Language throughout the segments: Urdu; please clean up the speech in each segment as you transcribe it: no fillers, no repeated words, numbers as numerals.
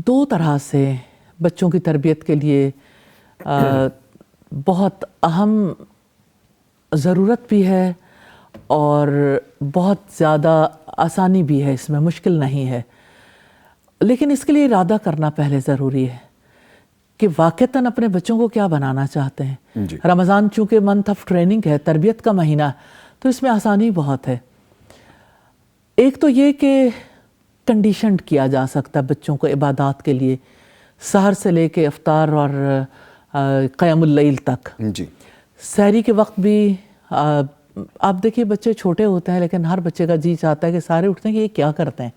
دو طرح سے بچوں کی تربیت کے لیے بہت اہم ضرورت بھی ہے اور بہت زیادہ آسانی بھی ہے، اس میں مشکل نہیں ہے، لیکن اس کے لیے ارادہ کرنا پہلے ضروری ہے کہ واقعتاً اپنے بچوں کو کیا بنانا چاہتے ہیں۔ رمضان چونکہ منتھ آف ٹریننگ ہے، تربیت کا مہینہ، تو اس میں آسانی بہت ہے۔ ایک تو یہ کہ کنڈیشنڈ کیا جا سکتا ہے بچوں کو عبادات کے لیے، سحر سے لے کے افطار اور قیام اللیل تک۔ سحری کے وقت بھی آپ دیکھیے بچے چھوٹے ہوتے ہیں لیکن ہر بچے کا جی چاہتا ہے کہ سارے اٹھتے ہیں کہ یہ کیا کرتے ہیں۔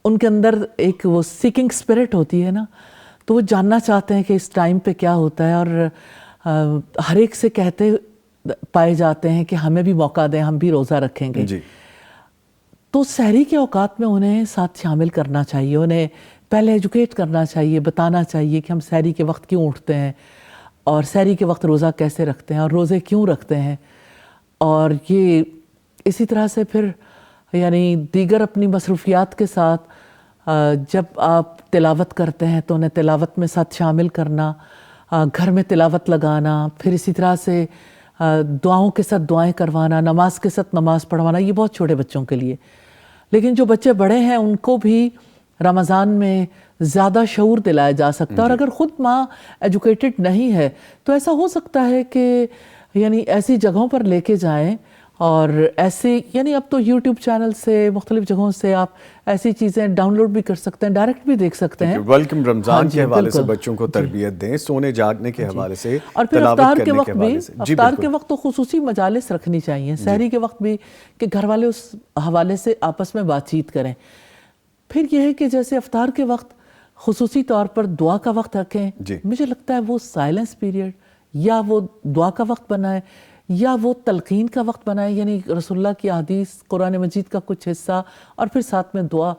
ان کے اندر ایک وہ سیکنگ سپرٹ ہوتی ہے نا، تو وہ جاننا چاہتے ہیں کہ اس ٹائم پہ کیا ہوتا ہے، اور ہر ایک سے کہتے پائے جاتے ہیں کہ ہمیں بھی موقع دیں، ہم بھی روزہ رکھیں گے۔ تو سحری کے اوقات میں انہیں ساتھ شامل کرنا چاہیے، انہیں پہلے ایجوکیٹ کرنا چاہیے، بتانا چاہیے کہ ہم سحری کے وقت کیوں اٹھتے ہیں اور سحری کے وقت روزہ کیسے رکھتے ہیں اور روزے کیوں رکھتے ہیں، اور یہ اسی طرح سے پھر یعنی دیگر اپنی مصروفیات کے ساتھ جب آپ تلاوت کرتے ہیں تو انہیں تلاوت میں ساتھ شامل کرنا، گھر میں تلاوت لگانا، پھر اسی طرح سے دعاؤں کے ساتھ دعائیں کروانا، نماز کے ساتھ نماز پڑھوانا، یہ بہت چھوٹے بچوں کے لیے۔ لیکن جو بچے بڑے ہیں ان کو بھی رمضان میں زیادہ شعور دلایا جا سکتا ہے، اور اگر خود ماں ایجوکیٹڈ نہیں ہے تو ایسا ہو سکتا ہے کہ یعنی ایسی جگہوں پر لے کے جائیں، اور ایسے یعنی اب تو یوٹیوب چینل سے مختلف جگہوں سے آپ ایسی چیزیں ڈاؤن لوڈ بھی کر سکتے ہیں، ڈائریکٹ بھی دیکھ سکتے ہیں۔ ویلکم رمضان کے حوالے سے بچوں کو تربیت دیں، سونے جاگنے کے حوالے سے، اور پھر تلاوت افطار کے کرنے وقت کے بھی، حوالے سے۔ افطار کے وقت تو خصوصی مجالس رکھنی چاہیے، سحری کے وقت بھی، کہ گھر والے اس حوالے سے آپس میں بات چیت کریں۔ پھر یہ ہے کہ جیسے افطار کے وقت خصوصی طور پر دعا کا وقت رکھیں، مجھے لگتا ہے وہ سائلنس پیریڈ یا وہ دعا کا وقت بنائے یا وہ تلقین کا وقت بنائے، یعنی رسول اللہ کی احادیث، قرآن مجید کا کچھ حصہ اور پھر ساتھ میں دعا۔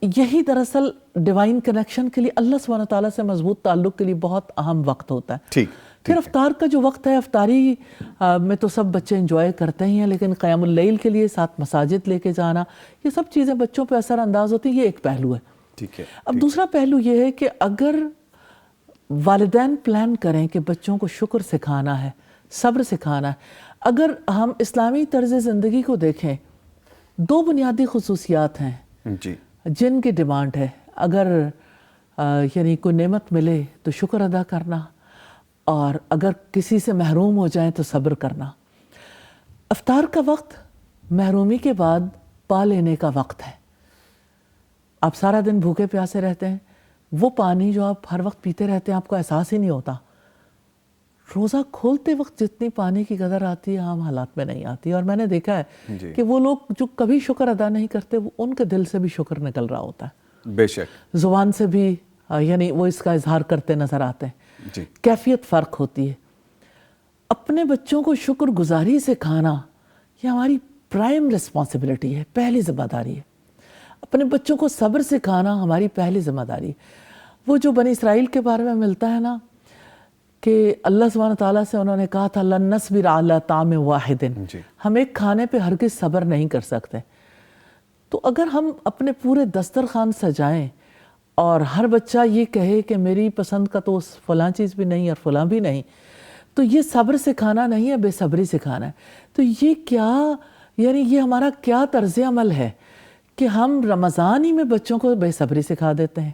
یہی دراصل ڈیوائن کنیکشن کے لیے، اللہ سبحانہ تعالیٰ سے مضبوط تعلق کے لیے بہت اہم وقت ہوتا ہے۔ پھر افطار کا جو وقت ہے، افطاری میں تو سب بچے انجوائے کرتے ہی ہیں، لیکن قیام اللیل کے لیے ساتھ مساجد لے کے جانا، یہ سب چیزیں بچوں پہ اثر انداز ہوتی ہیں، یہ ایک پہلو ہے۔ اب دوسرا پہلو یہ ہے کہ اگر والدین پلان کریں کہ بچوں کو شکر سکھانا ہے، صبر سکھانا ہے، اگر ہم اسلامی طرز زندگی کو دیکھیں، دو بنیادی خصوصیات ہیں جن کی ڈیمانڈ ہے۔ اگر یعنی کوئی نعمت ملے تو شکر ادا کرنا، اور اگر کسی سے محروم ہو جائیں تو صبر کرنا۔ افطار کا وقت محرومی کے بعد پا لینے کا وقت ہے۔ آپ سارا دن بھوکے پیاسے رہتے ہیں، وہ پانی جو آپ ہر وقت پیتے رہتے ہیں آپ کو احساس ہی نہیں ہوتا۔ روزہ کھولتے وقت جتنی پانی کی قدر آتی ہے عام حالات میں نہیں آتی، اور میں نے دیکھا ہے کہ وہ لوگ جو کبھی شکر ادا نہیں کرتے، ان کے دل سے بھی شکر نکل رہا ہوتا ہے، بے شک زبان سے بھی یعنی وہ اس کا اظہار کرتے نظر آتے ہیں۔ کیفیت فرق ہوتی ہے۔ اپنے بچوں کو شکر گزاری سکھانا یہ ہماری پرائم ریسپانسبلٹی ہے، پہلی ذمہ داری ہے۔ اپنے بچوں کو صبر سکھانا ہماری پہلی ذمہ داری ہے۔ وہ جو بنی اسرائیل کے بارے میں ملتا ہے نا کہ اللہ سبحانہ تعالیٰ سے انہوں نے کہا تھا لن نصبر علی طعام واحد، ہم ایک کھانے پہ ہرگز صبر نہیں کر سکتے۔ تو اگر ہم اپنے پورے دسترخوان سجائیں اور ہر بچہ یہ کہے کہ میری پسند کا تو فلاں چیز بھی نہیں اور فلاں بھی نہیں، تو یہ صبر سکھانا نہیں ہے، بے صبری سکھانا ہے۔ تو یہ کیا یعنی یہ ہمارا کیا طرز عمل ہے کہ ہم رمضان ہی میں بچوں کو بے صبری سکھا دیتے ہیں۔